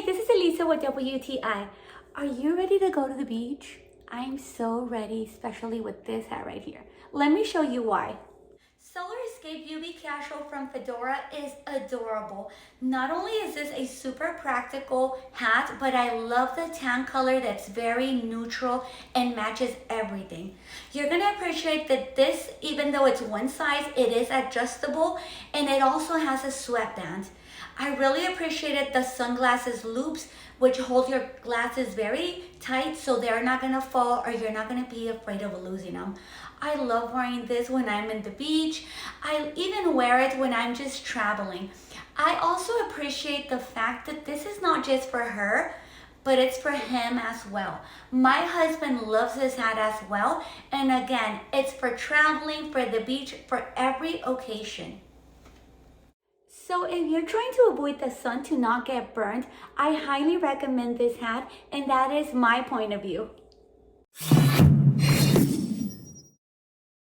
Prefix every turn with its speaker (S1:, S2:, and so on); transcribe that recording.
S1: this is Elisa with WTI. Are you ready to go to the beach? I'm so ready, especially with this hat right here. Let me show you why. Solar Escape UV Casual from Fedora is adorable. Not only is this a super practical hat, but I love the tan color that's very neutral and matches everything. You're gonna appreciate that this, even though it's one size, it is adjustable and it also has a sweatband. I really appreciated the sunglasses loops, which hold your glasses very tight so they're not gonna fall or you're not gonna be afraid of losing them. I love wearing this when I'm in the beach. I even wear it when I'm just traveling. I also appreciate the fact that this is not just for her, but it's for him as well. My husband loves this hat as well. And again, it's for traveling, for the beach, for every occasion. So if you're trying to avoid the sun to not get burned, I highly recommend this hat, and that is my point of view.